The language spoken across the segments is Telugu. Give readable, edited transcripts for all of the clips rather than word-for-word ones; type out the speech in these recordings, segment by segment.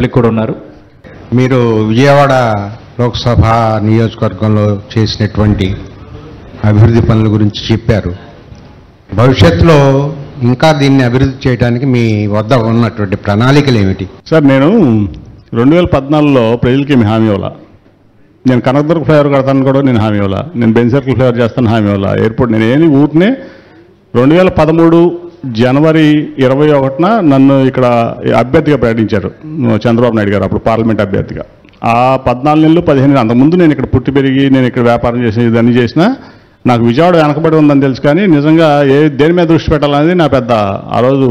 కూడా ఉన్నారు. మీరు విజయవాడ లోక్సభ నియోజకవర్గంలో చేసినటువంటి అభివృద్ధి పనుల గురించి చెప్పారు. భవిష్యత్తులో ఇంకా దీన్ని అభివృద్ధి చేయడానికి మీ వద్ద ఉన్నటువంటి ప్రణాళికలు ఏమిటి? సార్, నేను 2014లో ప్రజలకి ఏమి హామీ ఇవ్వాల. నేను కనకదుర్గ ఫ్లైఓవర్ కడతాను కూడా నేను హామీ ఇవ్వాల. నేను బెంజ్ సర్కిల్ ఫ్లైఓవర్ చేస్తాను హామీ ఇవ్వాల. ఎయిర్పోర్ట్ నేను ఏమి ఊరినే 2013 జనవరి 21న నన్ను ఇక్కడ అభ్యర్థిగా ప్రకటించారు చంద్రబాబు నాయుడు గారు, అప్పుడు పార్లమెంట్ అభ్యర్థిగా. ఆ 14 నెలలు 15 నెలలు అంతకుముందు నేను ఇక్కడ పుట్టి పెరిగి నేను ఇక్కడ వ్యాపారం చేసి ఇదన్నీ చేసినా నాకు విజయవాడ వెనకబడి ఉందని తెలుసు. కానీ నిజంగా దేని మీద దృష్టి పెట్టాలనేది నా పెద్ద ఆ రోజు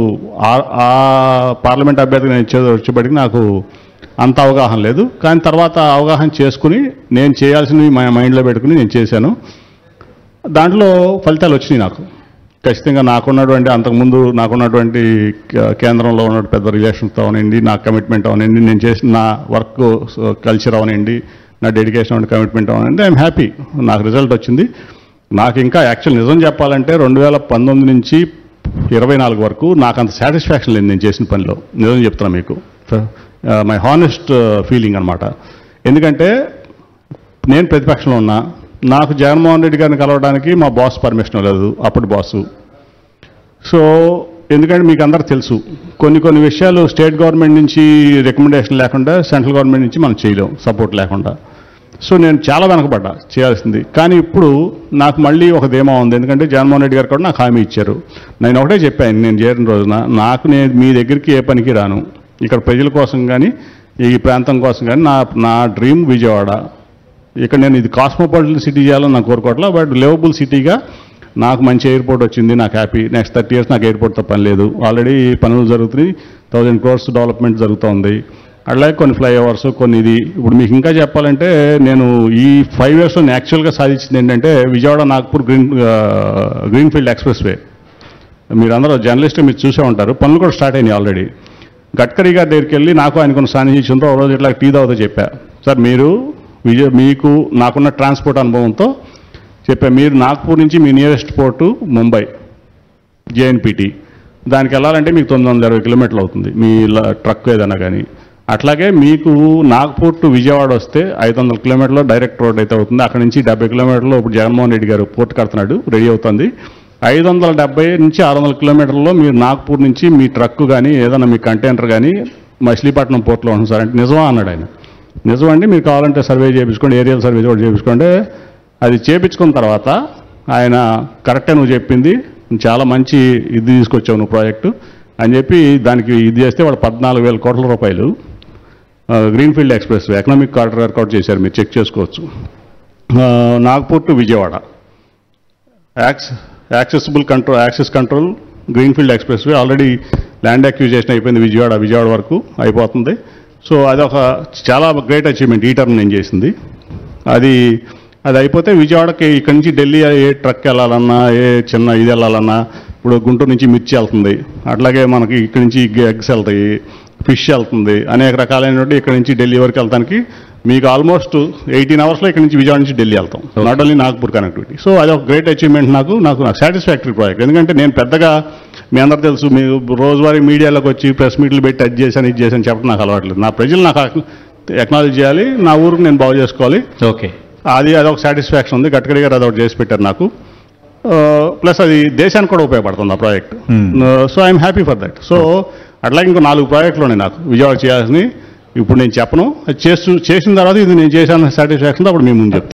ఆ పార్లమెంట్ అభ్యర్థిగా నేను వచ్చేప్పటికి నాకు అంత అవగాహన లేదు. కానీ తర్వాత అవగాహన చేసుకుని నేను చేయాల్సినవి మా మైండ్లో పెట్టుకుని నేను చేశాను. దాంట్లో ఫలితాలు వచ్చినాయి నాకు. ఖచ్చితంగా నాకున్నటువంటి అంతకుముందు నాకున్నటువంటి కేంద్రంలో ఉన్న పెద్ద రిలేషన్స్తో అవనండి, నా కమిట్మెంట్ అవనండి, నేను చేసిన నా వర్క్ కల్చర్ అవనండి, నా డెడికేషన్ అండ్ కమిట్మెంట్ అవనండి, ఐఎమ్ హ్యాపీ. నాకు రిజల్ట్ వచ్చింది. నాకు ఇంకా యాక్చువల్ నిజం చెప్పాలంటే 2019 నుంచి 24 వరకు నాకు అంత సాటిస్ఫాక్షన్ లేదు నేను చేసిన పనిలో. నిజం చెప్తున్నా మీకు, మై హానెస్ట్ ఫీలింగ్ అనమాట. ఎందుకంటే నేను ప్రతిపక్షంలో ఉన్నా, నాకు జగన్మోహన్ రెడ్డి గారిని కలవడానికి మా బాస్ పర్మిషన్ లేదు, అప్పుడు బాసు. సో ఎందుకంటే మీకు అందరికి తెలుసు కొన్ని విషయాలు స్టేట్ గవర్నమెంట్ నుంచి రికమెండేషన్ లేకుండా సెంట్రల్ గవర్నమెంట్ నుంచి మనం చేయలేం, సపోర్ట్ లేకుండా. సో నేను చాలా వెనకబడ్డా చేయాల్సింది. కానీ ఇప్పుడు నాకు మళ్ళీ ఒక ధీమా ఉంది. ఎందుకంటే జగన్మోహన్ రెడ్డి గారు కూడా నాకు హామీ ఇచ్చారు. నేను ఒకటే చెప్పాను నేను చేరిన రోజున, నేను మీ దగ్గరికి ఏ పనికి రాను, ఇక్కడ ప్రజల కోసం కానీ ఈ ప్రాంతం కోసం కానీ నా డ్రీమ్ విజయవాడ. ఇక్కడ నేను ఇది కాస్మోపాలిటన్ సిటీ చేయాలని నాకు కోరుకోవట్లా, బట్ లివబుల్ సిటీగా నాకు మంచి ఎయిర్పోర్ట్ వచ్చింది, నాకు హ్యాపీ. నెక్స్ట్ 30 years నాకు ఎయిర్పోర్ట్తో పని లేదు. ఆల్రెడీ పనులు జరుగుతున్నాయి, 1000 crores డెవలప్మెంట్ జరుగుతుంది. అట్లాగే కొన్ని ఫ్లైఓవర్స్ కొన్ని ఇది. ఇప్పుడు మీకు ఇంకా చెప్పాలంటే నేను ఈ 5 yearsలో యాక్చువల్గా సాధించింది ఏంటంటే Vijayawada Nagpur greenfield express way. మీరందరూ జర్నలిస్ట్ మీరు చూసే ఉంటారు, పనులు కూడా స్టార్ట్ అయినాయి ఆల్రెడీ. గడ్కరీ గారి దగ్గరికి వెళ్ళి నాకు ఆయనకున్న సాన్నిహిత్యంతో ఒక రోజు ఇట్లా టీ తాగుతూ చెప్పా, సార్ మీరు మీకు నాకున్న ట్రాన్స్పోర్ట్ అనుభవంతో చెప్పా, మీరు నాగ్పూర్ నుంచి మీ నియరెస్ట్ పోర్టు ముంబై జేఎన్పీటీ, దానికి వెళ్ళాలంటే మీకు 920 kilometers అవుతుంది మీ ట్రక్ ఏదైనా కానీ. అట్లాగే మీకు నాగ్పూర్ టు విజయవాడ వస్తే 500 kilometers డైరెక్ట్ రోడ్ అయితే అవుతుంది. అక్కడ నుంచి 70 kilometers ఇప్పుడు జగన్మోహన్ రెడ్డి గారు పోర్ట్ కడుతున్నాడు, రెడీ అవుతుంది. 570 నుంచి 600 kilometers మీరు నాగ్పూర్ నుంచి మీ ట్రక్ కానీ ఏదైనా మీ కంటైనర్ కానీ మచిలీపట్నం పోర్ట్లో ఉంటుంది సార్ అంటే నిజమా అన్నాడు ఆయన. నిజమండి, మీరు కావాలంటే సర్వే చేయించుకోండి, ఏరియల్ సర్వే కూడా చేయించుకోండి. అది చేయించుకున్న తర్వాత ఆయన కరెక్టే నువ్వు చెప్పింది, చాలా మంచి ఇది తీసుకొచ్చావు నువ్వు ప్రాజెక్టు అని చెప్పి దానికి ఇది చేస్తే వాళ్ళు 14,000 crores రూపాయలు greenfield express economic corridor work out చేశారు, మీరు చెక్ చేసుకోవచ్చు. Nagpur to Vijayawada access control greenfield expressway already land acquisition అయిపోయింది, విజయవాడ వరకు అయిపోతుంది. సో అది ఒక చాలా గ్రేట్ అచీవ్మెంట్ ఈ టర్మ్ నేను చేసింది. అది అయిపోతే విజయవాడకి ఇక్కడి నుంచి ఢిల్లీ ఏ ట్రక్ వెళ్ళాలన్నా ఏ చిన్న ఇది వెళ్ళాలన్నా, ఇప్పుడు గుంటూరు నుంచి మిర్చి వెళ్తుంది, అట్లాగే మనకి ఇక్కడి నుంచి ఎగ్స్ వెళ్తాయి, ఫిష్ వెళ్తుంది, అనేక రకాలైనటువంటి ఇక్కడి నుంచి ఢిల్లీ వరకు వెళ్తానికి మీకు ఆల్మోస్ట్ 18 hours ఇక్కడి నుంచి విజయవాడ నుంచి ఢిల్లీ వెళ్తాం, not only Nagpur connectivity. So అది ఒక గ్రేట్ అచీవ్మెంట్ నాకు సాటిస్ఫాక్టరీ ప్రాజెక్ట్. ఎందుకంటే నేను పెద్దగా మీ అందరూ తెలుసు, మీరు రోజువారీ మీడియాలోకి వచ్చి ప్రెస్ మీట్లు పెట్టి అది చేశాను ఇది చేశాను చెప్పడం నాకు అలవాట్లేదు. నా ప్రజలు నాకు ఎక్నాలజ్ చేయాలి, నా ఊరికి నేను బాగు చేసుకోవాలి. ఓకే, అదొక సాటిస్ఫాక్షన్ ఉంది. గడ్కరీ గారు అదొకటి చేసి పెట్టారు నాకు. ప్లస్ అది దేశానికి కూడా ఉపయోగపడుతుంది ఆ project. So I'm happy for that. So అట్లాగే ఇంకో 4 ప్రాజెక్టులు ఉన్నాయి నాకు విజయవాడ చేయాల్సినవి. ఇప్పుడు నేను చెప్పను, చేసిన తర్వాత ఇది నేను చేశాను సాటిస్ఫాక్షన్ అప్పుడు మేము ముందు చెప్తాను.